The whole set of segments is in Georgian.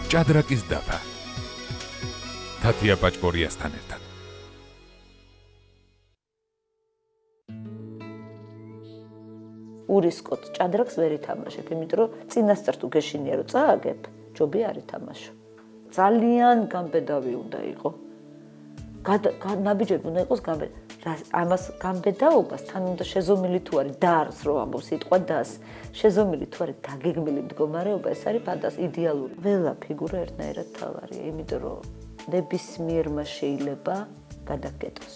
ჭადრაკის დაფა. თათია პაჭკორიასთან ერთად. ურისკოთ ჭადრაკს ვერ ითამაშებ, იმიტომ რომ წინასწარ თუ გეშინია რომ წააგებ, ჯობი არ ითამაშო. ძალიან გამბედავი უნდა იყო. ნაბიჯები უნდა იყოს ამას გამბედაობას თან უნდა შეზომილი თუ არის დარს რო ამბობს სიტყვა დას, შეზომილი თუ არის დაგეგმილი მდგომარეობა, ეს არის ფანტასტიკური, იდეალური. ყველა ფიგურა ერთნაირად თავარია, იმიტომ რომ ნებისმიერმა შეიძლება გადაგკეტოს.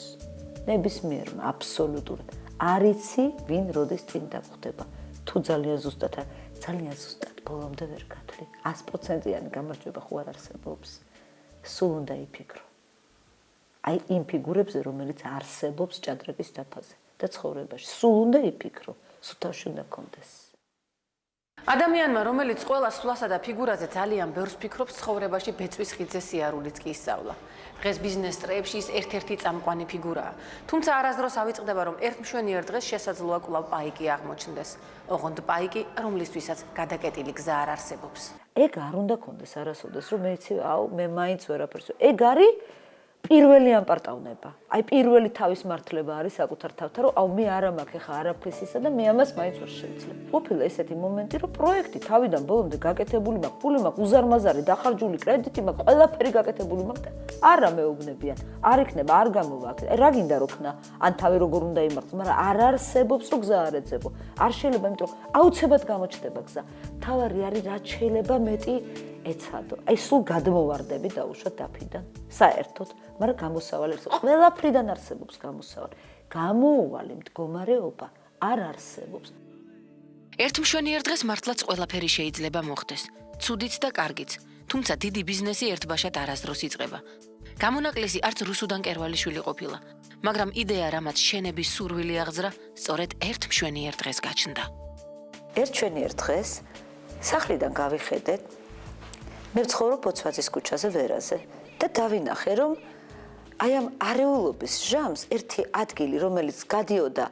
ნებისმიერმა აბსოლუტურად. არიცი ვინ როდის წინ დაგვხდება. თუ ძალიან ზუსტად ბოლომდე ვერ გათვლი. 100%-იანი გამარჯვება ხო არ არსებობს. სულ უნდა იფიქრო. აი იმ ფიგურებზე, რომელიც არსებობს ჭადრაკის დაფაზე და ცხოვრებაში. სულ უნდა იფიქრო, სულ თავში უნდა გქონდეს. ადამიანმა, რომელიც ყველა სვლასა და ფიგურაზე ძალიან ბევრს ფიქრობს, ცხოვრებაში ბეწვის ხიძზე სიარულიც კი ისწავლა. დღეს ბიზნეს წრეებში ის ერთ-ერთი წამყვანი ფიგურაა. თუმცა არასდროს ავიწყდება, რომ ერთ მშვენიერ დღეს შესაძლოა კვლავ პაიკი აღმოჩნდეს. ოღონდ პაიკი, რომლისთვისაც გადაკეტილი გზა არ არსებობს. ეგ არ უნდა გქონდეს არასოდეს, რომ მე მაინც ვერაფერს. ეგ არის პირველი ამპარტავნება. აი პირველი თავის მართლება არის საკუთარ თავთან, რომ მე არ მაქვს ხა არაფრის ისა და მე ამას მაინც ვერ შევძლებ. ყოფილა ესეთი მომენტი, რომ პროექტი თავიდან ბოლომდე გაკეთებული მაქვს, პული მაქვს, უზარმაზარი, დახარჯული კრედიტი მაქვს, ყველაფერი გაკეთებული მაქვს და არა მეუბნებიან. არ იქნება, არ გამოვა. რა გინდა რო ქნა? ან თავი როგორ უნდა იმართოს, მაგრამ არ არსებობს რო გზა არ ეძებო. არ შეიძლება, იმიტომ რომ აუცილებლად გამოჩნდება გზა. თავარი არის რაც შეიძლება მეტი ეცადო. აი სულ გადმოვარდები დაუშვათ დაფიდან. საერთოდ მაგრამ გამოსავალი არსებობს. ყველაფრიდან არსებობს გამოსავალი. გამოუვალი მდგომარეობა არ არსებობს. ერთ მშვენიერ დღეს მართლაც ყველაფერი შეიძლება მოხდეს. ცუდიც და კარგიც. თუმცა დიდი ბიზნესი ერთბაშად არასდროს იწყება. გამონაკლისი არც რუსუდან კერვალიშვილი ყოფილა, მაგრამ იდეა რამაც შენების სურვილი აღძრა, სწორედ ერთ მშვენიერ დღეს გაჩნდა. ერთ მშვენიერ დღეს სახლიდან გავიხედეთ. მე ვცხოვრობ ბოცვაძის ქუჩაზე ვერაზე და დავინახე რომ აი ამ არეულობის ჟამს ერთი ადგილი, რომელიც გადიოდა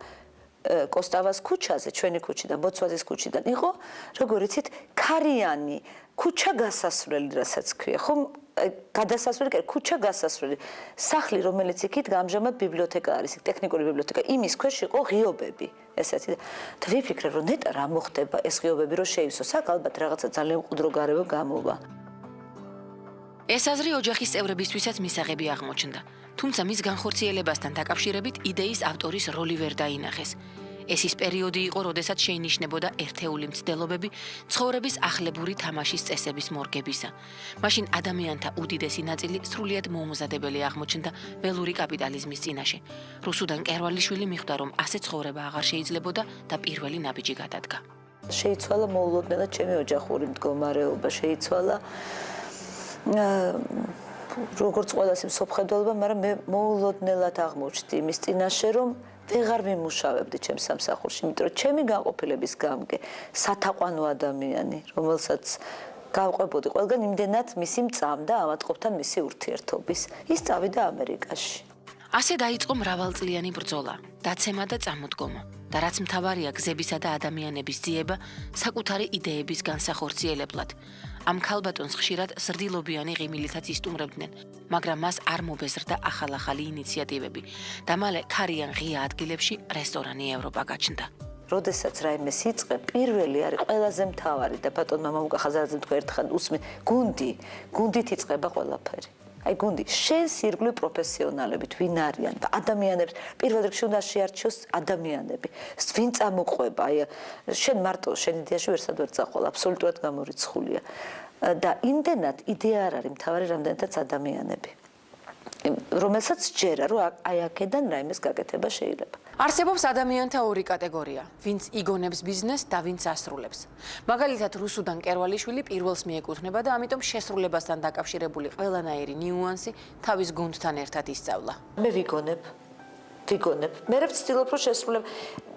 კოსტავას ქუჩაზე, ჩვენი ქუჩიდან, ბოცვაძის ქუჩიდან იყო, როგორ იცით, ქარიანი ქუჩა გასასვლელი, რასაც ქვია, ხომ? გადასასვლელი, ქუჩა გასასვლელი. სახლი, რომელიც იქით ამჟამად ბიბლიოთეკა არის, ტექნიკური ბიბლიოთეკა, იმის ქვეშ იყო ღიობები, ესეთი. და ვიფიქრე, რომ ნეტა რა მოხდება ეს ღიობები რო შეივსოს, აქ ალბათ რაღაცა ძალიან მყუდრო გარევა გამოვა. ეს აზრი ოჯახის წევრებისთვისაც მისაღები აღმოჩნდა. თუმცა მის განხორციელებასთან დაკავშირებით იდეის ავტორის როლი ვერ დაინახეს. ეს ის პერიოდი იყო, როდესაც შეინიშნებოდა ერთეული მცდელობები ცხოვრების ახლებური თამაშის წესების მორგებისა. მაშინ ადამიანთა უდიდესი ნაწილი სრულიად მოუმზადებელი აღმოჩნდა ველური კაპიტალიზმის წინაშე. რუსუდან კერვალიშვილი მიხვდა, რომ ასე ცხოვრება აღარ შეიძლებოდა და პირველი ნაბიჯი გადადგა. შეიცვალა მოულოდნელად ჩემი ოჯახური მდგომარეობა, შეიცვალა როგორც ყველას მსოფლმხედველობა, მაგრამ მე მოულოდნელად აღმოჩნდი იმის წინაშე, რომ ვეღარ მიმუშავებდი ჩემს სამსახურში, იმიტომ რომ ჩემი განყოფილების გამგე სათაყვანო ადამიანი, რომელსაც გავყვებოდი ყველგან იმდენად მისი მწამ და ავატყოფთან მისი ურთიერთობის. ის წავიდა ამერიკაში. ასე დაიწყო მრავალწლიანი ბრძოლა, დაცემა და წამოდგომა. და რაც მთავარია გზებისა და ადამიანების ძიება საკუთარი იდეების განსახორციელებლად. ამ ქალბატონს ხშირად ზრდილობიანი ღიმილითაც ისტუმრებდნენ, მაგრამ მას არ მობეზრდა ახალ-ახალი ინიციატივები და მალე ქარიან ღია ადგილებში რესტორანი ევროპა გაჩნდა. როდესაც რაიმეს იწყე, პირველი არის ყველაზე მთავარი და ბატონმა მამუკა ხაზარაძემ თქვა ერთხელ უსმენ, გუნდით იწყება ყველაფერი. აი გუნდი, შენს ირგვლივ პროფესიონალებით ვინ არიან და ადამიანებს პირველ რიგში უნდა შეარჩიოს ადამიანები. ვინ წამოყვება, აი შენ მარტო შენ იდეაში ვერსად ვერ წაყვალ, აბსოლუტურად გამორიცხულია. და იმდენად იდეა არ არის მთავარი, რამდენადაც ადამიანები. რომელსაც ჯერა, რომ აი აქედან რაიმეს გაკეთება შეიძლება. არსებობს ადამიანთა ორი კატეგორია, ვინც იგონებს ბიზნესს და ვინც ასრულებს. მაგალითად, რუსუდან კერვალიშვილი პირველს მიეკუთვნება და ამიტომ შესრულებასთან დაკავშირებული ყველანაირი ნიუანსი თავის გუნდთან ერთად ისწავლა. მე ვიგონებ. მე ვცდილობ რომ შესრულებ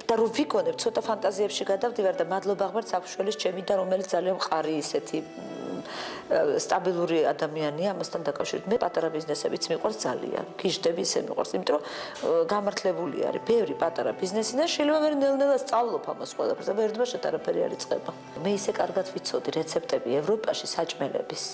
და რომ ვიგონებ, ცოტა ფანტაზიებში გადავდივარ და მადლობა ღმერთს საფშველის ჩემი და რომელიც ძალიან მყარი ისეთი სტაბილური ადამიანია ამასთან დაკავშირებით. მე პატარა ბიზნესებიც მიყვარს ძალიან. გიჟდები ისე მიყვარს, იმიტომ რომ გამართლებული არის ბევრი პატარა ბიზნესი და შეიძლება მე ნელ-ნელა სწავლობ ამას ყველაფერს და ერთბაშად არაფერი არ იწყება. მე ისე კარგად ვიცოდი რეცეპტები ევროპაში საჭმელების.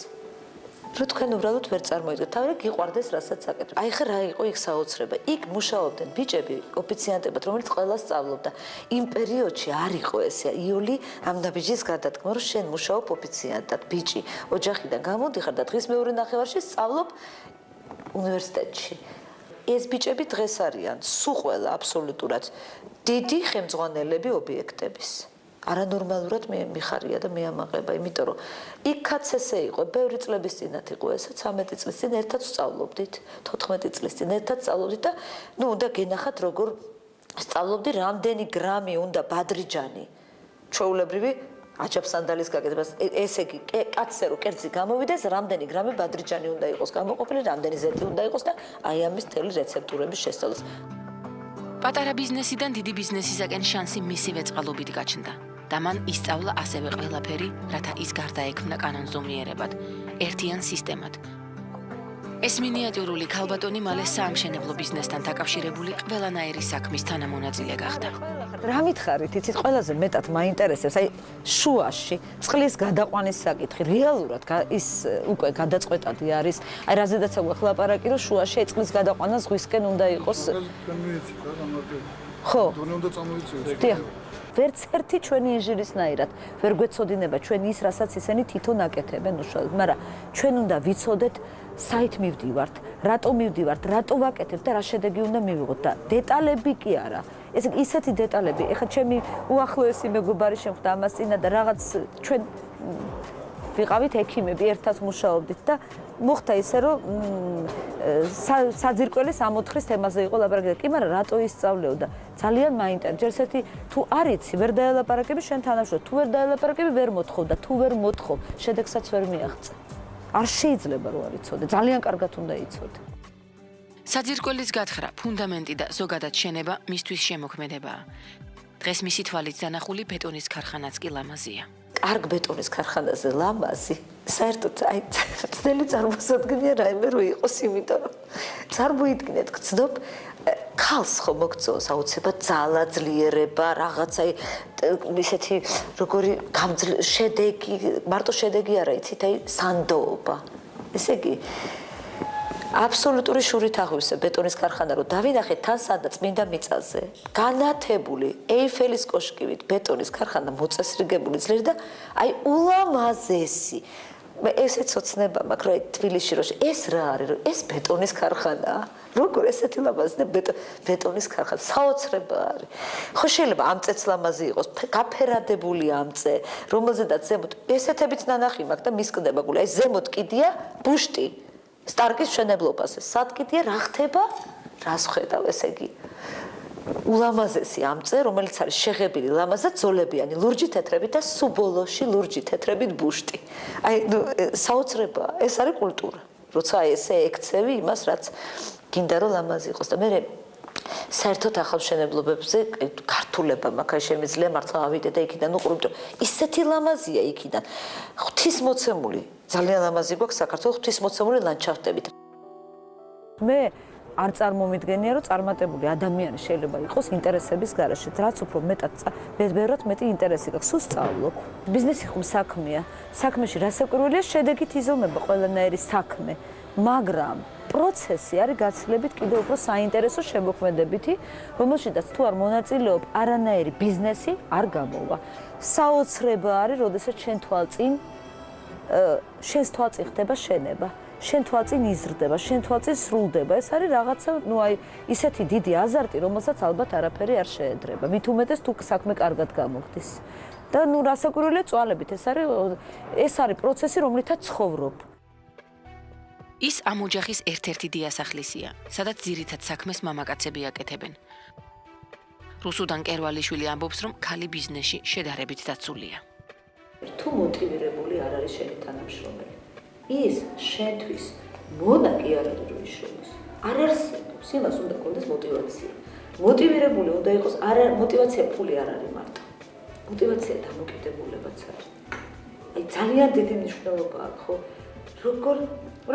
რომ თქვენ უბრალოდ ვერ წარმოიდგენთ, თავი გიყვარდეს რასაც აკეთებ. აი ხა რა იყო იქ საოცრება. იქ მუშაობდნენ ბიჭები, ოფიციანტებად, რომელიც ყველა სწავლობდა. იმ პერიოდში არ იყო ესე. იოლი ამ ნაბიჯის გადადგმა, რომ შენ მუშაობ ოფიციანტად, ბიჭი, ოჯახიდან გამოდიხარ და დღის მეორე ნახევარში სწავლობ უნივერსიტეტში. ეს ბიჭები დღეს არიან სულ ყველა აბსოლუტურად დიდი ხელმძღვანელები ობიექტების. არანორმალურად მიხარია და მეამაყება, იმიტომ რომ იქაც ესე იყო, ბევრი წლების წინათ იყო ესა, 13 წლის წინ ერთად სწავლობდით, 14 წლის წინ ერთად სწავლობდით და უნდა გენახათ როგორ სწავლობდი, რამდენი გრამი უნდა ბადრიჯანი, ჩვეულებრივი აჯაფსანდალის გაკეთებას, ესე იგი, კაცზე რო კერძი გამოვიდეს, რამდენი გრამი ბადრიჯანი უნდა იყოს გამოყოფილი, რამდენი ზეთი უნდა იყოს და აი ამის მთელი რეცეპტურების შესწავლას. პატარა ბიზნესიდან დიდი ბიზნესისაკენ შანსი მისივე წყალობით გაჩნდა. და მან ისწავლა ასევე ყველაფერი, რათა ის გარდაექმნა კანონზომიერებად, ერთიან სისტემად. ეს მინიატურული ქალბატონი მალე საამშენებლო ბიზნესთან დაკავშირებული ყველანაირი საქმის თანამონაწილე გახდა. რა მითხარით, იცით, ყველაზე მეტად მაინტერესებს, აი შუაში წყლის გადაყვანის საკითხი, რეალურად ის უკვე გადაწყვეტადი არის, აი რაზედაც აღვხლაპარაკი, რომ შუაში აი წყლის გადაყვანა ზღვისკენ უნდა იყოს. ხო. დონე უნდა წამოიწიოს. დიახ. ვერც ერთი ჩვენი ინჟინერისნაირად ვერ გვეცოდინება ჩვენ ის, რასაც ისინი თვითონ აკეთებენ უშუალოდ, მაგრამ ჩვენ უნდა ვიცოდეთ, საით მივდივართ, რატო მივდივართ, რატო ვაკეთებ და რა შედეგი უნდა მივიღოთ და დეტალები კი არა. ისეთი დეტალები, ეხლა ჩემი უახლოესი მეგობარი შემხვდა ამას წინა და რაღაც ჩვენ ვიყავით ექიმები, ერთად მუშაობდით და მოხდა ისე, რომ საძირკვლის ამოთხრის თემაზე იყო ლაპარაკი და კი, მაგრამ რატო ისწავლეო და ძალიან მაინტერესებს. ჯერ ესეთი თუ არ იცი, ვერ დაელაპარაკები შენ თანამშრომლებს, თუ ვერ დაელაპარაკები, ვერ მოთხოვ და თუ ვერ მოთხოვ, შედეგსაც ვერ მიაღწევ. არ შეიძლება რომ არ იცოდე, ძალიან კარგად უნდა იცოდე. საძირკვლის გათხრა, ფუნდამენტი და ზოგადად შენება მისთვის შემოქმედებაა. დღეს მისი თვალით დანახული ბეტონის ქარხანაც კი ლამაზია. კარგ ბეტონის ქარხანაზე ლამაზი, საერთოდ აი ძნელი წარმოსადგენია რაიმე რო იყოს, იმიტომ რომ წარმოიდგინეთ, გძნობ ქალს ხო მოგწონს აუცილებლად ძალა, ძლიერება, რაღაცა ისეთი როგორი შედეგი, მარტო შედეგი არა, იცით, აი სანდოობა. ესე იგი აბსოლუტური შურით აღვივსე ბეტონის ქარხანა რო დავინახეთ თან სადაც წმინდა მიწაზე განათებული ეიფელის კოშკივით ბეტონის ქარხანა მოწესრიგებული ძლიერს და აი ულამაზესი ესეც ოცნება მაქვს რომ თბილისში რო ეს რა არის რომ ეს ბეტონის ქარხანაა როგორ ესეთი ლამაზი ბეტონის ქარხანა საოცრება არის ხო შეიძლება ამწეც ლამაზი იყოს გაფერადებული ამწე რომელზედაც ზემოთ ესეთებიც ნანახი მაქვს და მისკდება გული აი ზემოთ კიდია ბუშტი სტარკის მშენებლობაზე. სად კიდია რა ხდება? რას ხედავ, ესე იგი. ულამაზესი ამწე, რომელიც არის შეღებილი ლამაზად ზოლებიანი, ლურჯი თეთრებით და სუბოლოში ლურჯი თეთრებით ბუშტი. აი, საოცრება, ეს არის კულტურა. როცა ესე ექცევი იმას, რაც გინდა რომ ლამაზი იყოს და მე საერთოდ ახალშენებლობებზე ქართულება მაქვს, შემიძლია მართლა ავიდე და იქიდან უყურებ, ისეთი ლამაზია იქიდან. ღვთისმოცემული ძალიან ლამაზი გვაქვს საქართველოს ღვთისმოცემული ლანდშაფტებით. მე არ წარმომიდგენია, რომ წარმატებული ადამიანი შეიძლება იყოს ინტერესების გარეშე, რაც უფრო მეტად ბევრად მეტი ინტერესი გაქვს, სულ სწავლობ. ბიზნესი ხომ საქმეა. საქმეში რასაკვირველია, შედეგით იზომება ყველანაირი საქმე, მაგრამ პროცესი არის გაცილებით კიდევ უფრო საინტერესო შემოქმედებითი, რომელშიც თუ არ მონაწილეობ, არანაირი ბიზნესი არ გამოვა. საოცრება არის, როდესაც შენ თვალწინ შენს თვალწინ ხდება შენება, შენ თვალწინ იზრდება, შენ თვალწინ სრულდება. ეს არის რაღაცა, ნუ აი, ისეთი დიდი აზარტი, რომელსაც ალბათ არაფერი არ შეედრება. მით უმეტეს თუ საქმე კარგად გამოგდის. და ნუ რასაკვირველია წვალებით, ეს არის პროცესი, რომლითაც ცხოვრობ. ის ამ ოჯახის ერთ-ერთი დიასახლისია, სადაც ძირითად საქმეს მამაკაცები აკეთებენ. რუსუდან კერვალიშვილი ამბობს, რომ ქალი ბიზნესში შედარებით დაცულია. თუ მოტივირებული არ არის შენი თანამშრომელი, ის შენთვის მონა კი არ არის რომ იშრომოს. არ არსებობს, იმას უნდა გქონდეს მოტივაცია. მოტივირებული უნდა იყოს, მოტივაცია ფული არ არის მარტო. მოტივაცია დამოკიდებულებაც არის. აი ძალიან დიდი მნიშვნელობა აქვს, ხო?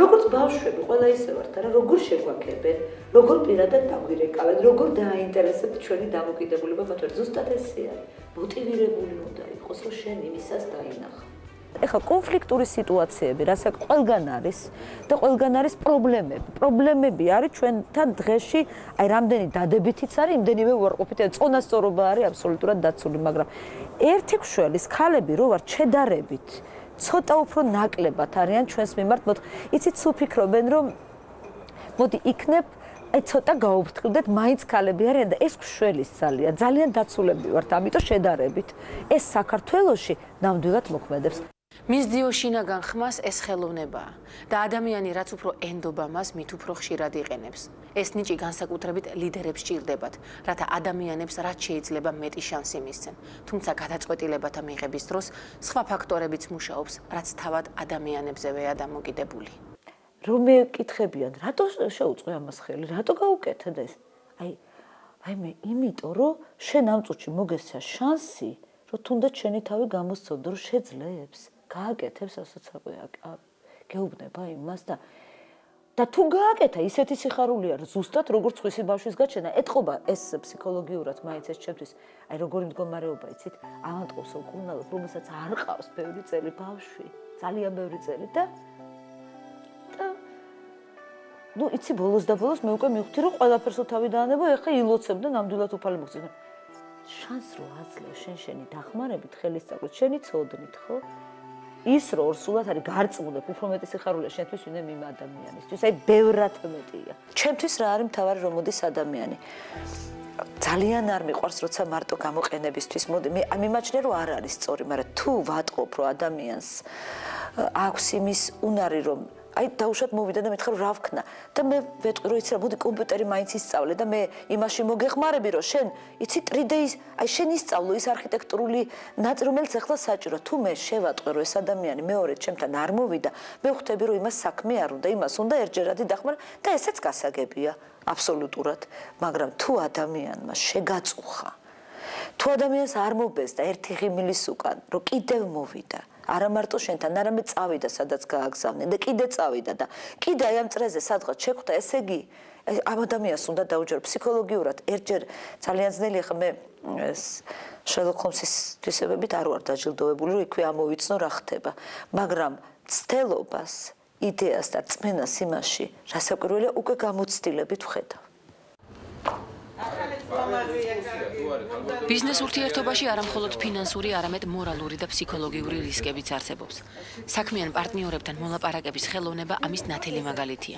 როგორც ბავშვები, ყველა ისე ვართ, არა, როგორ შეგვაქებენ, როგორ პირადად დაგვირეკავენ, როგორ დააინტერესებთ ჩვენი დამოკიდებულება მათ ვერ ზუსტად ესე არის. მოტივირებული უნდა იყოს, რომ შენ იმისას დაინახავ. ეხლა კონფლიქტური სიტუაციები, რასაც ყველგან არის და ყველგან არის პრობლემები. პრობლემები არის ჩვენთან დღეში, აი რამდენი დადებითიც არის, იმდენივე უარყოფითია. წონასწორობა არის აბსოლუტურად დაცული, მაგრამ ერთი ხშველის ქალები რო ვარ შედარებით, ცოტა უფრო ნაკლებად არიან ჩვენს მიმართ. იცით, სულ ფიქრობენ, რომ მოდი იქნებ აი ცოტა გაუფრთხილდეთ, მაინც ქალები არიან და ეს ხშველის ძალიან დაცულები ვართ, ამიტომ შედარებით ეს საქართველოში ნამდვილად მოქმედებს. მისდიო შინაგან ხმას ეს ხელოვნებაა და ადამიანი რაც უფრო ენდობა მას, მით უფრო ხშირად იყენებს. ეს ნიჭი განსაკუთრებით ლიდერებს სჭირდებათ, რათა ადამიანებს რაც შეიძლება მეტი შანსი მისცენ. თუმცა გადაწყვეტილებათა მიღების დროს სხვა ფაქტორებიც მუშაობს, რაც თავად ადამიანებზევე დამოკიდებული. რომ მეკითხებიან, რატო შეუწყო ამას ხელი, რატო გაუკეთეთ ეს? აი მე იმიტომ რომ შენ ამ წუთში მოგესცა შანსი, რომ თუნდაც შენი თავი გამოსცოდო, რომ შეძლებს, გააკეთებს რასაც გეუბნება იმას და თუ გააკეთა ისეთი სიხარული არის ზუსტად როგორც ხვისი ბავშვის გაჩენა, ეთყობა ეს ფსიქოლოგიურად მაინც ეს ჩემთვის, აი როგორი მდგომარეობა იცით, ავანტყოს უკუნალოდ, რომელსაც არ ყავს ბევრი წელი ბავშვი, ძალიან ბევრი წელი და ну, იცი ბოლოს და ბოლოს მე უკვე მივხვდი რომ ყველაფერს თავი დაანება, ეხლა ილოცებ და ნამდვილად უფალი მოგწევ. შანს რო აძლევ შენი დახმარებით, ხელისწავლით, შენი ცოდნით, ხო? ის რო ორსულად არის გარწმუნებ, უფრო მეტი სიხარულია შენთვის ვინმე იმ ადამიანისთვის. აი ბევრად მეტია. ჩემთვის რა არის მთავარი რომ მოდის ადამიანი. ძალიან არ მიყვარს როცა მარტო გამოყენებისთვის მოდი. მე მიმაჩნია რომ არ არის სწორი, მაგრამ თუ ვატყობ რომ ადამიანს აქვს იმის უნარი რომ აი დაუშვათ მოვიდა და მეთქა რომ რა ვქნა და მე ვეტყვი რომ იცი რა მოდი კომპიუტერი მაინც ისწავლე და მე იმაში მოგეხმარები რომ შენ იცი 3D-ის აი შენ ისწავლო ის არქიტექტურული ნაწილი რომელიც ახლა საჭირო თუ მე შევატყვი რომ ეს ადამიანი მეორე ჩემთან არ მოვიდა მე ვხვდები რომ იმას საქმე არ უნდა იმას უნდა ერთჯერადი დახმარა და ესეც გასაგებია აბსოლუტურად მაგრამ თუ ადამიანმა შეგაწუხა თუ ადამიანს არ მობეზდა ერთი ღიმილის უკან რომ კიდევ მოვიდა არა მარტო შენთან, არამედ წავიდა, სადაც გააგზავნე და კიდე წავიდა და კიდე აი ამ წრეზე სადღაც შეხვდა, ესე იგი ამ ადამიანს უნდა დაუჯერო ფსიქოლოგიურად ერთჯერ ძალიან ძნელია ხა მე შერლოკ ჰოლმსის თვისებებით არ ვარ დაჯილდოვებული, რომ იქვე ამოვიცნო რა ხდება, მაგრამ ცდელობას, იდეას და წმენას იმაში, რასაკვირველია, უკვე გამოცდილებით ვხედავ. ბიზნეს ურთიერთობაში არა მხოლოდ ფინანსური, არამედ მორალური და ფსიქოლოგიური რისკებიც არსებობს. საქმიან პარტნიორებთან მოლაპარაკების ხელოვნება ამის ნათელი მაგალითია.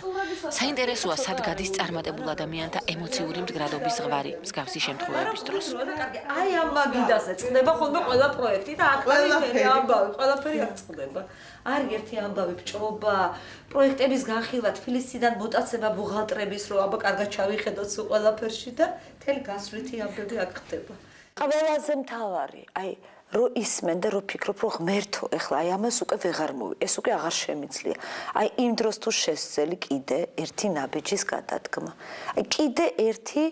საინტერესოა სად გადის წარმატებულ ადამიანთა ემოციური მდგრადობის ზღვარი მსგავსი შემთხვევების დროს. აი ამ მაგიდაზე წდება ხოლმე ყველა პროექტი და აკლავიფერი ამბავი, ყველაფერი არ წდება. არის ერთი ამბავი ბჭობა, პროექტების განხილვა, თბილისიდან მოტაცება ბუღალტრების, რომ აბა კარგად ჩავიხედოთ სულ ყველაფერში და თელი გასვლითი ამბები აქ ხდება. ყველაზე მთავარი, აი რო ისმენ და რო ფიქრობ, რომ ღმერთო, ეხლა აი ამას უკვე ვეღარ მოვი, ეს უკვე აღარ შემიძლია. აი იმ დროს თუ შესძელი კიდე ერთი ნაბიჯის გადადგმა. აი კიდე ერთი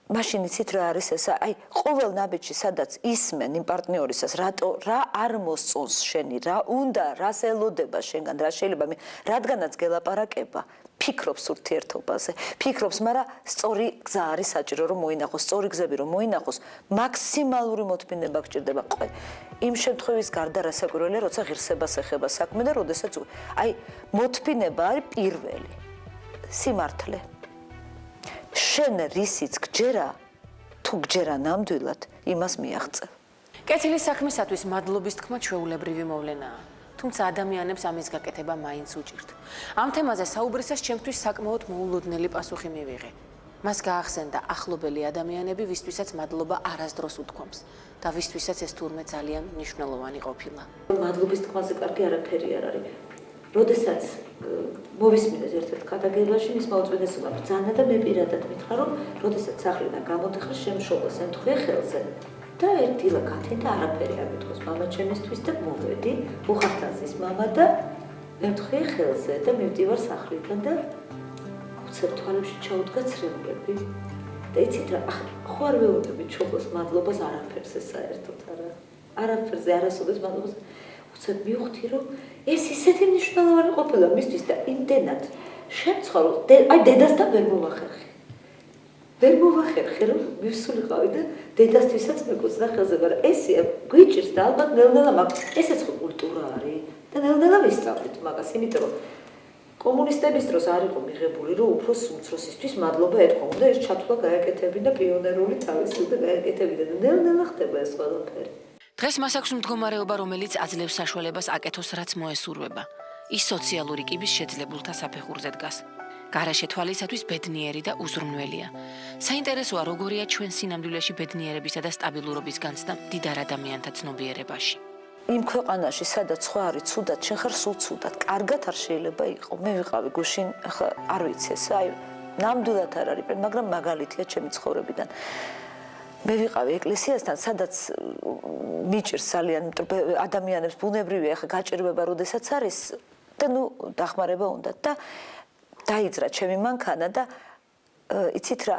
მაშინ იცით რა არის ეს აი ყოველ ნაბიჯში სადაც ისმენ იმ პარტნიორისას რატო რა არ მოსწონს შენი რა უნდა რას ელოდება შენგან რა შეიძლება მე რადგანაც გელაპარაკება ფიქრობს ურთიერთობაზე ფიქრობს მაგრამ სწორი გზა არის საჭირო რომ მოინახოს სწორი გზები რომ მოინახოს მაქსიმალური მოთმინება გჭირდება იმ შემთხვევის გარდა რასაკვირველია როცა ღირსებას ეხება საქმე და როდესაც აი მოთმინება არის პირველი სიმართლე შენ რისიც გჯერა თუ გჯერა ნამდვილად იმას მიაღწევ. კეთილი საქმისათვის მადლობის თქმა ჩვეულებრივი მოვლენაა. თუმცა ადამიანებს ამის გაკეთება მაინც უჭირთ. ამ თემაზე საუბრისას ჩემთვის საკმაოდ მოულოდნელი პასუხი მივიღე. მას გაახსენდა ახლობელი ადამიანები, ვისთვისაც მადლობა არასდროს უთქვამს და ვისთვისაც ეს თურმე ძალიან მნიშვნელოვანი ყოფილა. მადლობის თქმაზე კარგი არაფერი არ არის. როდესაც მოვისმინეს ერთ-ერთ გადაგებაში მის მოუწვედესობა ბრძანა და მე პირადად მითხრა რომ როდესაც სახლიდან გამოდიხარ შემშობლოს ემთხვე ხელზე და ერთილა კათეთა არაფერი არ მითხოს მამა ჩემისთვის და მოვედი უხართაზის მამა და ემთხვე ხელზე და მივდივარ სახლიდან და უცებ თვალებში ჩაუდგა ცრემლები და იცით რა ხო არ ვეუბნები ჩხუბოს მადლობას არაფერს ეს საერთოდ არა არაფერზე არასოდეს მადლობას უცებ მივხვდი რომ ეს ისეთი მნიშვნელოვანი ყოფილა მისთვის და იმდენად შემცხოვრ აი დედასთან ვერ მოვახერხე ვერ მოვახერხე რომ მივსულიყავი და დედასთვისაც მეკოცნა ხელზე, მაგრამ ესეა გვიჭირს და ალბათ ნელ-ნელა ესეც ხო კულტურა არის და ნელ-ნელა ვისწავლით მაგას, იმიტომ რომ კომუნისტების დროს არ იყო მიღებული რომ უფროს უმცროსისთვის მადლობა ეთქვა, უნდა ეს ჩათვლა გააკეთებინა პიონერული თავისი და გააკეთებინა და ნელ-ნელა ხდება ეს ყველაფერი. დღეს მას აქვს მდგომარეობა, რომელიც აძლევს საშუალებას აკეთოს რაც მოესურვება. ის სოციალური კიბის შეძლებულთა საფეხურზე დგას. გარაშე თვალისათვის ბედნიერი და უზრუნველია. საინტერესოა როგორია ჩვენ სინამდვილეში ბედნიერებისა და სტაბილურობის განცდა მდიდარ ადამიანთა ცნობიერებაში. იმ ქვეყანაში, სადაც სხვა არის ცუდად, შენ ხარ სულ ცუდად. კარგად არ შეიძლება იყო. მე ვიყავი გუშინ, ახლა არ ვიცი ეს, აი, ნამდვილად არ არის, მაგრამ მაგალითია ჩემი ცხოვრებიდან. მე ვიყავი ეკლესიასთან, სადაც მიჭირს ძალიან ადამიანებს ბუნებრივია, ახლა გაჭირვება როდესაც არის და დახმარება უნდა და დაიძრა ჩემი მანქანა და იცით რა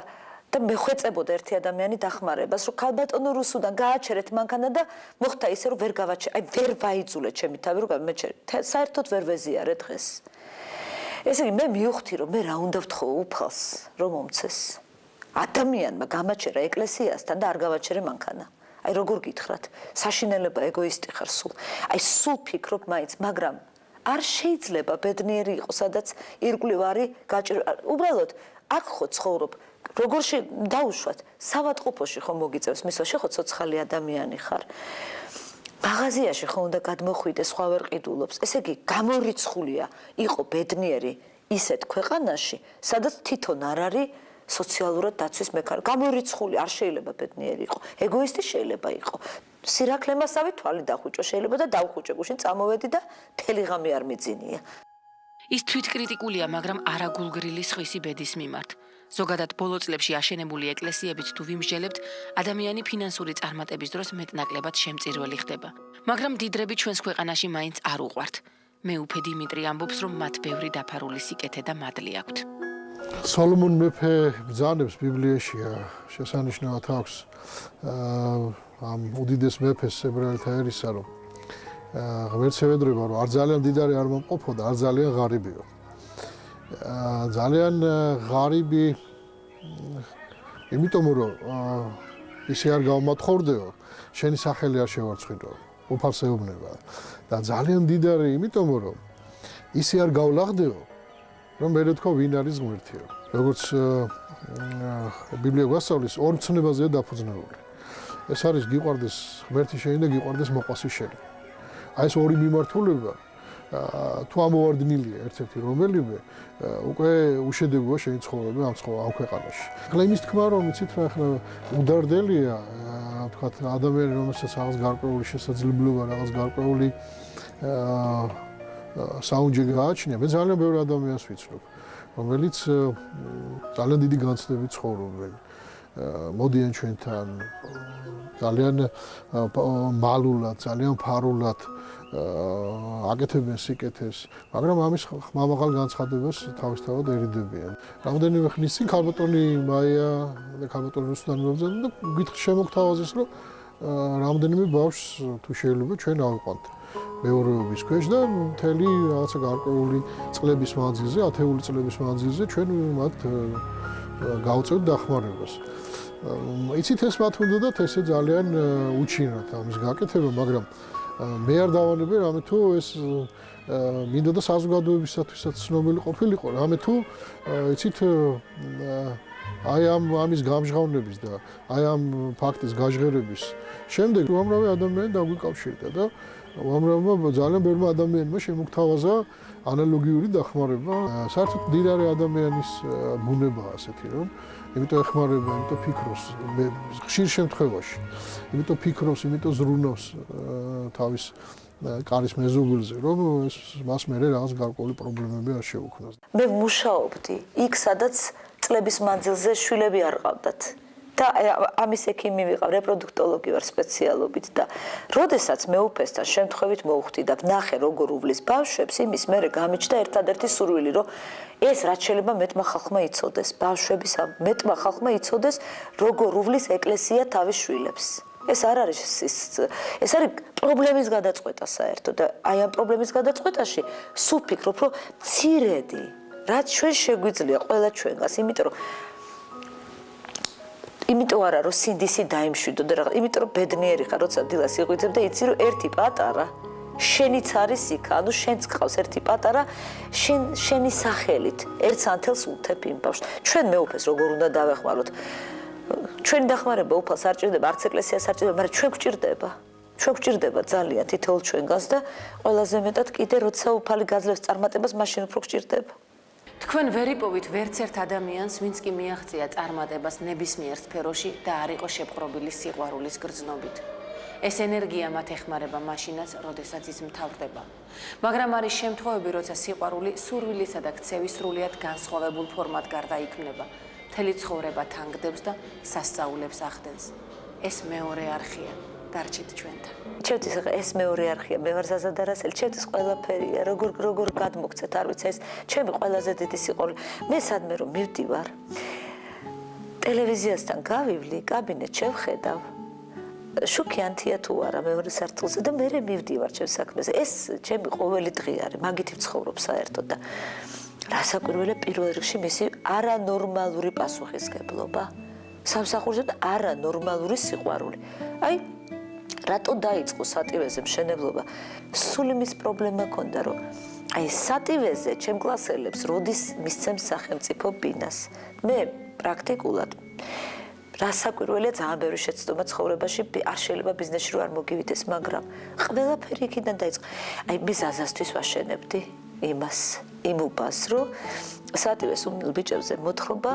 და მე ხვეწებოდა ერთი ადამიანი დახმარებას, რომ ქალბატონო რუსუდან გააჩერეთ მანქანა და მოხდა ისე რომ ვერ აი ვერ ვაიძულე ჩემი თავი რომ გამეჩერე. საერთოდ ვერ ვეზიარე დღეს. ესე იგი მე მივხვდი რომ მე რა უნდა ვთხოვ უფალს რომ მომცეს. ადამიანმა გამაჩერა ეკლესიასთან და არ გავაჩერე მანქანა. აი როგორ გითხრათ, საშინელება ეგოისტი ხარ სულ. აი სულ ფიქრობ მაინც, მაგრამ არ შეიძლება ბედნიერი იყო, სადაც ირგვლივ არის გაჭირვება. უბრალოდ აქ ხო ცხოვრობ, როგორ დაუშვათ, სავატყუფოში ხო მოგიწევს, მისლა შეხო ცოცხალი ადამიანი ხარ. მაღაზიაში ხო უნდა გადმოხვიდე, სხვა ვერ ყიდულობს. ესე იგი, გამორიცხულია იყო ბედნიერი ისეთ ქვეყანაში, სადაც თვითონ არ არის სოციალურად დაცვის მექანიზმი. გამორიცხული არ შეიძლება ბედნიერი იყო. ეგოისტი შეიძლება იყო. სირაქლემასავი თვალი დახუჭო შეიძლება და დავხუჭე გუშინ წამოვედი და მთელი ღამე არ მიძინია. ის თვითკრიტიკულია, მაგრამ არაგულგრილი სხვისი ბედის მიმართ. ზოგადად ბოლო წლებში აშენებული ეკლესიებით თუ ვიმსჯელებთ, ადამიანი ფინანსური წარმატების დროს მეტნაკლებად შემწირველი ხდება. მაგრამ დიდრები ჩვენს ქვეყანაში მაინც არ უყვართ. მეუფე დიმიტრი ამბობს, რომ მათ ბევრი დაფარული სიკეთე და მადლი აქვთ. სოლომონ მეფე ბრძანებს ბიბლიაშია შესანიშნავად აქვს ამ უდიდეს მეფეს ებრაელთა ერისა, რომ ღმერთს ევედრება, რომ არ ძალიან დიდარი არ მომყოფო და არ ძალიან ღარიბიო. ძალიან ღარიბი იმიტომ რომ ისე არ გავმათხოვდეო, შენი სახელი არ შევარცხინო, უფალს ეუბნება და ძალიან დიდარი იმიტომ რომ ისე არ გავლახდეო, რომ მე თქვა ვინ არის ღმერთიო. როგორც ბიბლია გვასწავლის, ორ ცნებაზეა დაფუძნებული. ეს არის გიყვარდეს ღმერთი შენი და გიყვარდეს მოყვასი შენი. აი ეს ორი მიმართულება თუ ამოვარდნილია ერთ-ერთი რომელიმე უკვე უშედეგოა შენი ცხოვრება ამ ქვეყანაში. ახლა იმის თქმა რომ იცით რა ახლა უდარდელია თქვა ადამიანი რომელსაც რაღაც გარკვეული შესაძლებლობა რაღაც გარკვეული საუნჯე გააჩნია. მე ძალიან ბევრი ადამიანს ვიცნობ, რომელიც ძალიან დიდი განცდებით ცხოვრობენ. მოდიან ჩვენთან ძალიან მალულად, ძალიან ფარულად აკეთებენ სიკეთეს, მაგრამ ამის ხმამაღალ განცხადებას თავისთავად ერიდებიან. რამდენიმე ხნის წინ ქალბატონი მაია და ქალბატონი რუსუდანი მომზადდა და გითხრა შემოგთავაზეს, რომ რამდენიმე ბავშვს თუ შეიძლება ჩვენ ავიყვანთ მეურვეობის ქვეშ და მთელი რაღაცა გარკვეული წლების მანძილზე, ათეული წლების მანძილზე ჩვენ მათ გავწევთ დახმარებას. იცით ეს მათ უნდათ ესე ძალიან უჩინართ ამის გაკეთება, მაგრამ მე არ დავანებე რამე თუ ეს მინდოდა საზოგადოებისათვისაც ცნობილი ყოფილიყო, რამე თუ იცით აი ამის გამჟღავნების და აი ამ ფაქტის გაჟღერების შემდეგ უამრავი ადამიანი დაგვიკავშირდა და უამრავმა ძალიან ბევრმა ადამიანმა შემოგთავაზა ანალოგიური დახმარება. საერთოდ მდიდარი ადამიანის ბუნებაა ასეთი, რომ იმიტომ ეხმარება, იმიტომ ფიქრობს, ხშირ შემთხვევაში, იმიტომ ფიქრობს, იმიტომ ზრუნავს თავის კარის მეზობელზე, რომ მას მერე რაღაც გარკვეული პრობლემები არ შეუქმნას. მე მუშაობდი იქ, სადაც წლების მანძილზე შვილები არ ყავდათ. და ამის ექიმი ვიყავ, რეპროდუქტოლოგი ვარ სპეციალობით და როდესაც მეუფესთან შემთხვევით მოვხვდი და ვნახე როგორ უვლის ბავშვებს, იმის მერე გამიჩნდა ერთადერთი სურვილი, რომ ეს რაც შეიძლება მეტმა ხალხმა იცოდეს, ბავშვების მეტმა ხალხმა იცოდეს, როგორ უვლის ეკლესია თავის შვილებს. ეს არ არის ეს არის პრობლემის გადაწყვეტა საერთოდ და აი ამ პრობლემის გადაწყვეტაში სულ ფიქრობ, რომ მცირედი, რაც ჩვენ შეგვიძლია ყველა ჩვენგანს, იმიტომ რომ იმიტომ არა რომ სინდისი დაიმშვიდო და რაღაც, იმიტომ რომ ბედნიერი ხარ, როცა დილას იღვიძებ და იცი რომ ერთი პატარა შენიც არის იქ, ანუ შენც გყავს ერთი პატარა, შენი სახელით ერთს ანთელს უთებ იმ ბავშვს. ჩვენ მეუფეს როგორ უნდა დავეხმაროთ? ჩვენი დახმარება უფალს არ ჭირდება, არც ეკლესიას არ ჭირდება, მაგრამ ჩვენ გვჭირდება. ჩვენ გვჭირდება ძალიან თითოეულ ჩვენგანს და ყველაზე მეტად კიდე როცა უფალი გაძლევს წარმატებას, მაშინ უფრო გვჭირდება. თქვენ ვერ იპოვით ვერც ერთ ადამიანს, ვინც კი მიაღწია წარმატებას ნებისმიერ სფეროში და არ იყო შეპყრობილი სიყვარულის გრძნობით. ეს ენერგია მათ ეხმარება მაშინაც, როდესაც ის მთავრდება. მაგრამ არის შემთხვევები, როცა სიყვარული სურვილისა და ქცევის სრულიად განსხვავებულ ფორმად გარდაიქმნება. მთელი ცხოვრება თანგდებს და სასწაულებს ახდენს. ეს მეორე არხია. დარჩით ჩვენთან. ჩემთვის ეს მეორე არხია, მე ვარ ზაზა დარასელი, ჩემთვის ყველაფერია, როგორ გადმოგცეთ, არ ვიცი, ეს ჩემი ყველაზე დიდი სიყვარული. მე სადმე რომ მივდივარ, ტელევიზიასთან გავივლი, კაბინეტში ვხედავ. შუქიანთია თუ არა მეორე სართულზე და მე მივდივარ ჩემს საქმეზე. ეს ჩემი ყოველი დღე არის, მაგით ვცხოვრობ საერთოდ და რასაკვირველია პირველ რიგში მისი არანორმალური პასუხისგებლობა. სამსახურზე და არანორმალური სიყვარული. აი რატო დაიწყო სატივეზე მშენებლობა? სულ იმის პრობლემა ქონდა, რომ აი სატივეზე ჩემ კლასელებს როდის მისცემს სახელმწიფო ბინას. მე პრაქტიკულად რასაკვირველია ძალიან ბევრი შეცდომა ცხოვრებაში, არ შეიძლება ბიზნესში რო არ მოგივიდეს, მაგრამ ყველაფერი იქიდან დაიწყო. აი მე ზაზასთვის ვაშენებდი იმას, იმ უბანს, რომ სატივეს უმილ ბიჭებზე მოთხრობა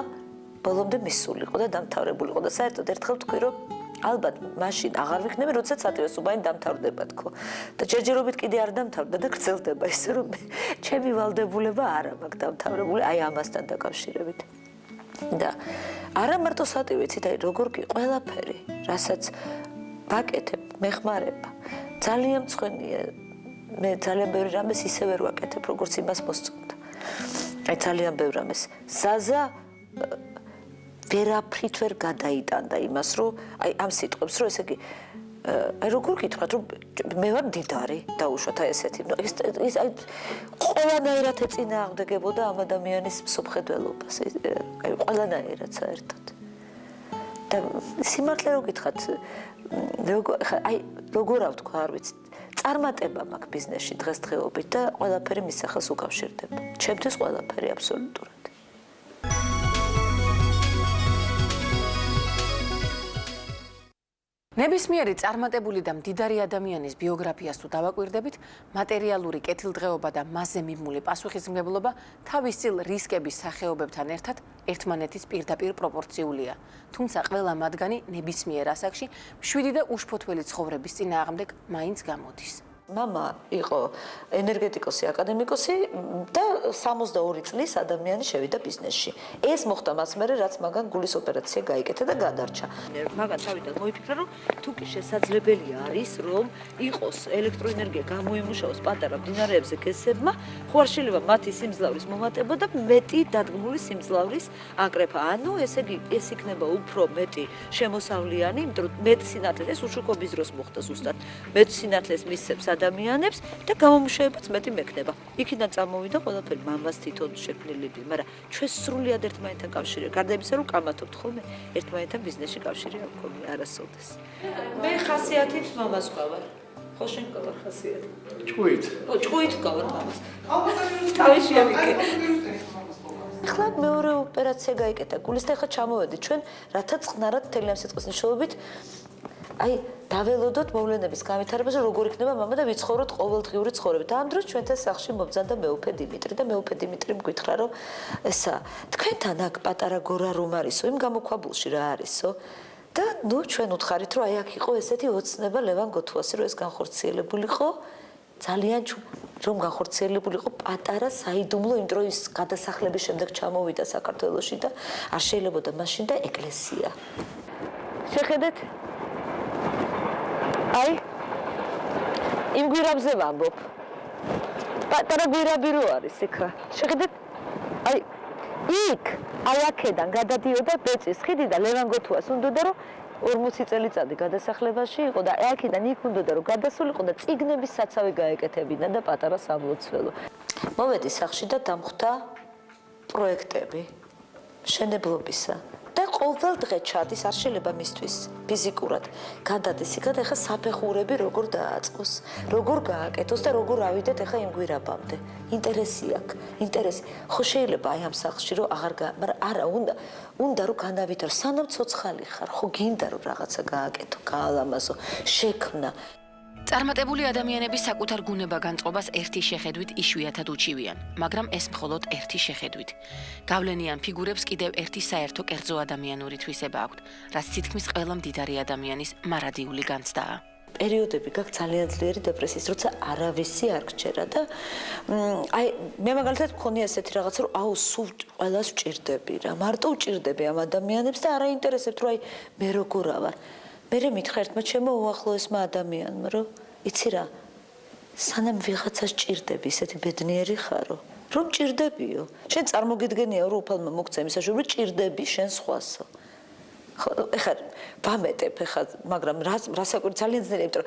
ბოლომდე მისულიყო და დამთავრებულიყო და საერთოდ ერთხელ თქვი, რომ ალბათ მაშინ აღარ ვიქნები, როდესაც სატივეს უბანი დამთავრდება თქო. და ჯერჯერობით კიდე არ დამთავრდა და გრძელდება ისე რომ ჩემი ვალდებულება არა მაქვს დამთავრებული აი ამასთან დაკავშირებით. და არა მარტო სატივეცით, აი როგორ კი ყველაფერი, რასაც ვაკეთებ, მეხმარება. ძალიან მწვენია. მე ძალიან ბევრი რამეს ისე ვერ ვაკეთებ, როგორც იმას მოსწონდა. აი ძალიან ბევრი რამეს. ზაზა ვერაფრით ვერ გადაიტანდა იმას, რომ აი ამ სიტყვებს, რომ ესე იგი აი როგორ გითხრათ, რომ მე ვარ მდიდარი, დაუშვათ აი ესეთი. ის აი ყველანაირად ეწინააღმდეგებოდა ამ ადამიანის მსოფლმხედველობას, აი ყველანაირად საერთოდ. და სიმართლე რო გითხრათ, აი როგორ ავთქვა, არ ვიცი, წარმატება მაქვს ბიზნესში დღესდღეობით და ყველაფერი მის სახელს უკავშირდება. ჩემთვის ყველაფერი აბსოლუტურად. ნებისმიერი წარმატებული და მდიდარი ადამიანის ბიოგრაფიას თუ დავაკვირდებით, მატერიალური კეთილდღეობა და მასზე მიმული პასუხისმგებლობა თავისწილ რისკების სახეობებთან ერთად ერთმანეთის პირდაპირ პროპორციულია. თუმცა ყველა მათგანი ნებისმიერ ასაკში მშვიდი და უშფოთველი ცხოვრების წინააღმდეგ მაინც გამოდის. მამა იყო ენერგეტიკოსი, აკადემიკოსი და 62 წლის ადამიანი შევიდა ბიზნესში. ეს მოხდა მას მერე, რაც მაგან გულის ოპერაცია გაიკეთა და გადარჩა. მაგან თავიდან მოიფიქრა, რომ თუ კი შესაძლებელი არის, რომ იყოს ელექტროენერგია გამოიმუშაოს პატარა მდინარეებზე გესებმა, ხო არ შეიძლება მათი სიმძლავრის მომატება და მეტი დადგმული სიმძლავრის აკრეფა. ანუ ესე იგი ეს იქნება უფრო მეტი შემოსავლიანი, იმიტომ რომ მეტ სინათლეს ეს უშუქობის დროს მოხდა ზუსტად. მეტ სინათლეს მისცემს ადამიანებს და გამომუშავებაც მეტი მექნება. იქიდან წამოვიდა ყველაფერი მამას თვითონ შექმნილები, მაგრამ ჩვენ სრულიად ერთმანეთთან კავშირი. გარდა იმისა, რომ კამათობთ ხოლმე, ერთმანეთთან ბიზნესში კავშირი არ გქონია არასოდეს. მე ხასიათით მამას ვყავარ. ხო შენ ვყავარ ხასიათით? ჭუით. ხო, ჭუით ვყავარ მამას. თავში ამიკე. ახლა მეორე ოპერაცია გაიკეთა გულის და ახლა ჩამოვედი ჩვენ, რათა წყნარად მთელი ამ სიტყვის მნიშვნელობით აი დაველოდოთ მოვლენების განვითარებაზე, როგორ იქნება მამა და ვიცხოვროთ ყოველდღიური ცხოვრებით. ამ დროს ჩვენთან სახლში მობრძანდა მეუფე დიმიტრი და მეუფე დიმიტრიმ გითხრა, რომ ესა თქვენთან აქ პატარა გორა რომ არისო, იმ გამოქვაბულში რა არისო? და ნუ ჩვენ უთხარით, რომ აი აქ იყო ესეთი ოცნება ლევან გოთუასი, რომ ეს განხორციელებულიყო ძალიან რომ განხორციელებულიყო პატარა საიდუმლო იმ დროის გადასახლების შემდეგ ჩამოვიდა საქართველოში და არ შეიძლებოდა მაშინ და ეკლესია. შეხედეთ აი იმ გვირაბზე ვამბობ. პატარა გვირაბი რო არის იქ. შეხედეთ აი იქ აი აქედან გადადიოდა ბეწის ხიდი და ლევან გოთუას უნდოდა რომ 40 წელიწადი გადასახლებაში იყო და აქედან იქ უნდოდა რომ გადასულიყო და წიგნების საცავი გაეკეთებინა და პატარა სამლოცველო. მოვედი სახლში და დამხვდა პროექტები მშენებლობისა. და ყოველ დღე ჩადის, არ შეიძლება მისთვის ფიზიკურად გადადეს იქად, ეხლა საფეხურები როგორ დააწყოს, როგორ გააკეთოს და როგორ ავიდეთ ეხლა იმ გვირაბამდე. ინტერესი აქვს, ინტერესი. ხო შეიძლება აი ამ სახლში რომ მაგრამ არა, უნდა რომ განავითარო, სანამ ცოცხალი ხარ, ხო გინდა რომ რაღაცა გააკეთო, გაალამაზო, შექმნა. წარმატებული ადამიანები საკუთარ გუნება განწყობას ერთი შეხედვით იშვიათად უჩივიან, მაგრამ ეს მხოლოდ ერთი შეხედვით. გავლენიან ფიგურებს კიდევ ერთი საერთო კერძო ადამიანური თვისება აქვთ, რაც თითქმის ყველა მდიდარი ადამიანის მარადიული განცდაა. პერიოდები გაქვს ძალიან ძლიერი დეპრესიის, როცა არავისი არ გჭერა და აი მე მაგალითად მქონია ესეთი რაღაცა, რომ აუ სულ ყველას ვჭირდები რა, მარტო ვჭირდები ამ ადამიანებს და არ აინტერესებთ, რომ აი მე როგორა ვარ. მე მითხრა ერთმა ჩემო უახლოესმა ადამიანმა, რომ იცი რა, სანამ ვიღაცას ჭირდები, ისეთი ბედნიერი ხარო, რომ ჭირდებიო. შენ წარმოგიდგენია, რომ უფალმა მოგცა იმისაშვი, რომ ჭირდები შენ სხვასო. ეხლა ვამეტებ ეხლა, მაგრამ რასაკვირი ძალიან ძნელია, იმიტომ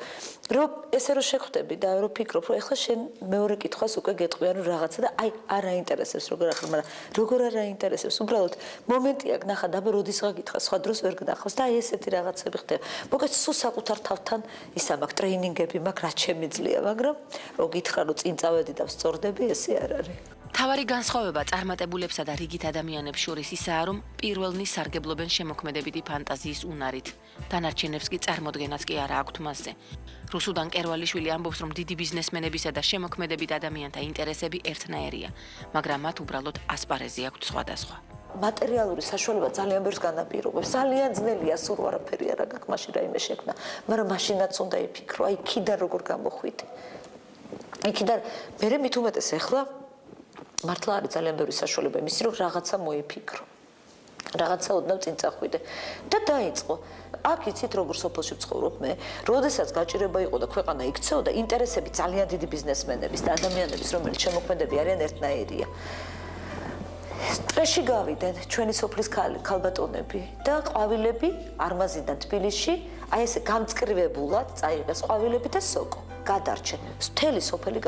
რომ ესე რომ შეხვდები და რომ ფიქრობ, რომ ეხლა შენ მეორე კითხვას უკვე გეტყვიან რომ რაღაცა და აი არ აინტერესებს როგორ ახლა, მაგრამ როგორ არ აინტერესებს, უბრალოდ მომენტი აქვს ნახა და როდის გაგითხა, სხვა დროს ვერ გნახავს და აი ესეთი რაღაცები ხდება. მოგეთ სულ საკუთარ თავთან ისა მაქვს ტრეინინგები, მაქვს რაც შემიძლია, მაგრამ რო გითხრა რომ წინ წავედი და ვსწორდები, ესე არ არის. თავარი განსხვავება წარმატებულებსა და რიგით ადამიანებს შორის ისაა, რომ პირველნი სარგებლობენ შემოქმედებითი ფანტაზიის უნარით. დანარჩენებს კი წარმოდგენაც კი არა აქვთ მასზე. რუსუდან კერვალიშვილი ამბობს, რომ დიდი ბიზნესმენებისა და შემოქმედებით ადამიანთა ინტერესები ერთნაირია, მაგრამ მათ უბრალოდ ასპარეზი აქვთ სხვადასხვა. მატერიალური საშუალება ძალიან ბევრს განაპირობებს. ძალიან ძნელია, სულ არაფერი არ აქვს, მაშინ რაიმე შექმნა, მაგრამ მაშინაც უნდა იფიქრო, აი იქიდან როგორ გამოხვიდე. იქიდან მე მით უმეტეს ეხლა მართლა არის ძალიან ბევრი საშუალება იმისი, რომ რაღაცა მოიფიქრო. რაღაცა ოდნავ წინ წახვიდე და დაიწყო. აქ იცით როგორ სოფელში ვცხოვრობ მე, როდესაც გაჭირება იყო და ქვეყანა იქცეოდა, ინტერესები ძალიან დიდი ბიზნესმენების და ადამიანების, რომელიც შემოქმედები არიან ერთნაირია. სტრესში გავიდნენ ჩვენი სოფლის ქალბატონები და ყვავილები არმაზიდან თბილისში, აი ესე გამწკრივებულად წაიღეს ყვავილები და სოკო. გადარჩენ. მთელი სოფელი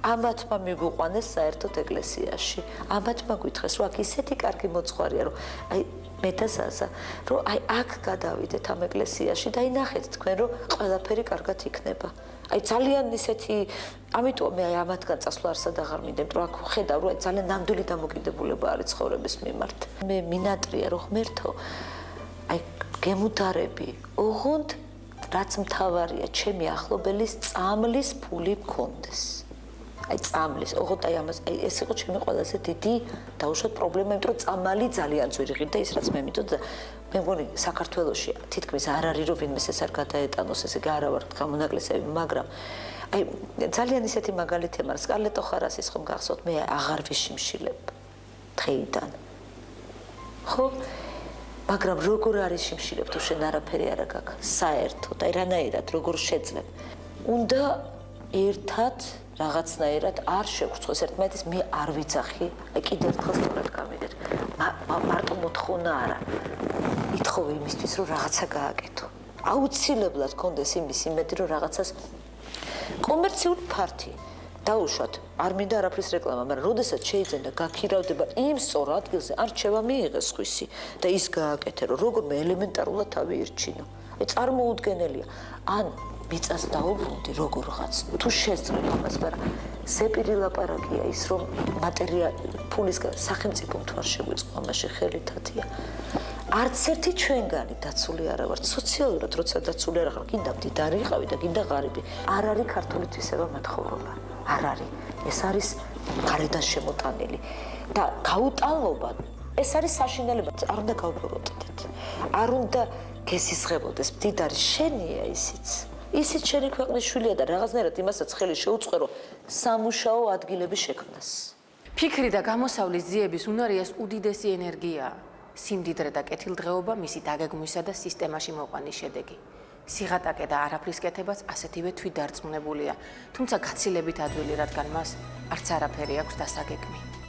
ამათმა მიგვიყვანეს საერთოდ ეკლესიაში. ამათმა გითხრეს, რომ აქ ისეთი კარგი მოძღვარია, რომ აი მე და ზაზა, რომ აი აქ გადავიდეთ ამ ეკლესიაში და აი ნახეთ თქვენ, რომ ყველაფერი კარგად იქნება. აი ძალიან ისეთი, ამიტომ მე აი ამათგან წასვლა არსად აღარ მინდებ, რომ აქ ხედავ, რომ აი ძალიან ნამდვილი დამოკიდებულება არის ცხოვრების მიმართ. მე მინატრია, რომ ღმერთო, აი გემუდარები, ოღონდ რაც მთავარია, ჩემი ახლობელის წამლის ფული მქონდეს. აი წამლის, ოღონდ აი ამას, აი ეს იყო ჩემი ყველაზე დიდი დაუშვათ პრობლემა, იმიტომ რომ წამალი ძალიან ძვირი და ის რაც მე მითქო და მე მგონი საქართველოში თითქმის არ არის რომ ვინმეს ეს არ გადაეტანოს, ესე არა ვარ გამონაკლისები, მაგრამ აი ძალიან ისეთი მაგალითია, მაგრამ სკარლეტ ოხარასის ხომ გახსოვთ, მე აღარ ვიშიმშილებ დღეიდან. ხო? მაგრამ როგორ არის შიმშილებ თუ შენ არაფერი არ აქვს საერთოდ, აი რანაირად როგორ შეძლებ. უნდა ერთად რაღაცნაირად არ შევხვწყოს ერთმანეთის, მე არ ვიცახი, აი კიდევ ერთხელ სწორად გამიგეთ. მარტო მოთხოვნა არა. ითხოვე იმისთვის, რომ რაღაცა გააკეთო. აუცილებლად გქონდეს იმის იმედი, რომ რაღაცას კომერციული ფართი დაუშვათ, არ მინდა არაფრის რეკლამა, მაგრამ როდესაც შეიძლება გაქირავდება იმ სწორ ადგილზე, არჩევა მიიღეს ხვისი და ის გააკეთე, რომ როგორმე ელემენტარულად თავი ირჩინო. აი წარმოუდგენელია. ან მიწას დაუბრუნდი როგორღაც, თუ შეძლებ ამას, მაგრამ ზეპირი ლაპარაკია ის, რომ ფულის სახელმწიფომ თუ არ შეგვიწყო ამაში ხელი თათია. არც ერთი ჩვენგანი დაცული არა ვართ, სოციალურად როცა დაცული არა ხარ, გინდა მდიდარი იყავი და გინდა ღარიბი. არ არის ქართული თვისება მათხოვრობა. არ არის. ეს არის გარედან შემოტანილი და გაუტალობა ეს არის საშინელება, არ უნდა გავფოროტდეთ. არ უნდა გესისღებოდეს, მდიდარი შენია ისიც. ისიც შენი ქვეყნის შვილია და რაღაცნაირად იმასაც ხელი შეუწყე, რომ სამუშაო ადგილების შექმნას. ფიქრი და გამოსავლის ძიების უნარიას უდიდესი ენერგია. სიმდიდრე და კეთილდღეობა მისი დაგეგმვისა და სისტემაში მოყვანის შედეგი. სიღატაკე და არაფრის კეთებაც ასეთივე თვითდარწმუნებულია, თუმცა გაცილებით ადვილი, რადგან მას არც არაფერი აქვს დასაგეგმი.